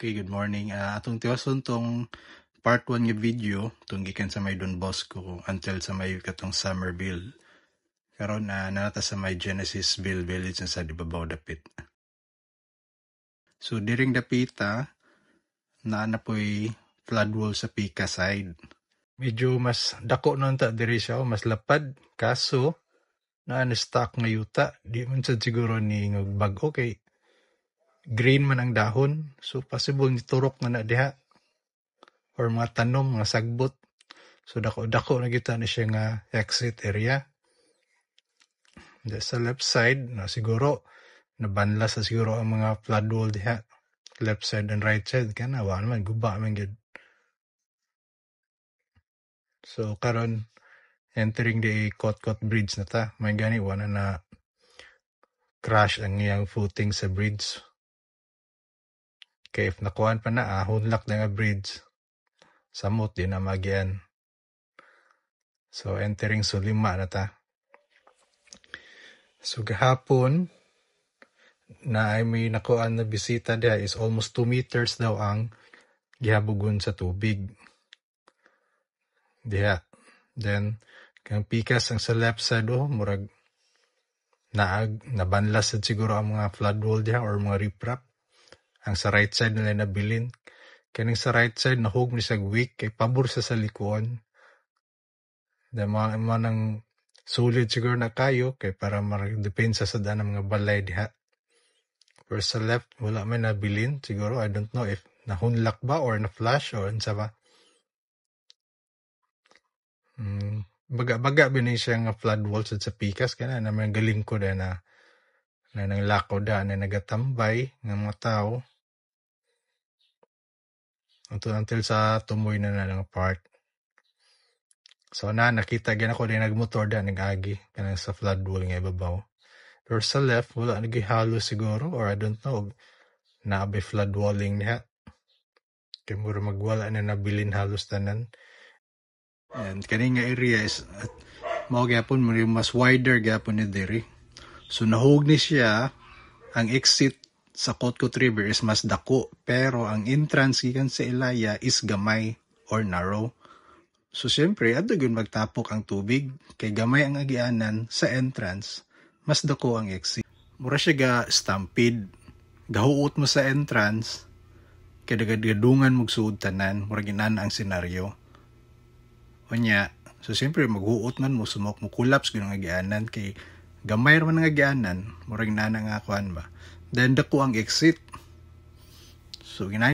Okay, good morning. Atong tiwason tong part 1 nga video tong gikan sa may Don Bosco until sa may katong Summerville. Karon nanata sa may Genesisville Village sa Dibabaw dapit. So diring dapita na po'y flood wall sa Pika side. Medyo mas dako nun ta diri siya, mas lapad kaso na stock nga yuta. Di man sad siguro ni bag-o kay green man ang dahon. So possible ni turok nga na diha or mga tanom, mga sagbot. So dako na kita na siya nga exit area. Sa left side, siguro nabanla sa siguro ang mga flood wall diha. Left side and right side kana wa naman guba man gyud. So karon entering the Kot-Kot Bridge na ta. May gani wala na crash ang iyang footing sa bridge. Kay if nakuhaan pa na hunlak na nga bridge, samot din na magyan. So entering Sulima na ta. So gahapon na ay may nakuhaan na bisita diha is almost 2 meters daw ang gihabugon sa tubig. Diha. Then kang pikas ang sa left side murag nabanlas siguro ang mga flood wall diha or mga riprap. Ang sa right side nila nabilin. Kaning sa right side nahug ni sa weak kay pabor sa likuan. Then mga nang solid siguro na kayo kay para magdepensa sa dana mga balay diha. Pero sa left wala may nabilin siguro. I don't know if nahunlak ba or na-flash or unsa ba. Baga ba siya nga flood walls sa pikas kana na may galing ko na nang lakaw da na nagatambay ng mga tao until sa tumoy na ng part. So nakita gyan ako din nagmotor da nagagi kanang sa flood wall nga ibabaw. Pero sa left wala nagihalo siguro or I don't know naabe flood walling niya. Kaya mura magwala na nabilin halos tanan. And kaning nga area is mao gyapon mas wider gyapon ni diri. So nahug ni siya ang exit sa Kot-Kot River is mas dako pero ang entrance gikan sa Ilaya is gamay or narrow. So siyempre adto gyud magtapok ang tubig kay gamay ang agianan sa entrance, mas dako ang exit. Mura siya ga stampede. Gahuot mo sa entrance kay dagadungan mo suod tanan, mura ginana ang senaryo. Unya, so siyempre maghuot man mo sumok mo collapse gyud ang agianan kay gamay man ang agianan, mura ginana nga kuan ba. Then dako ang exit. So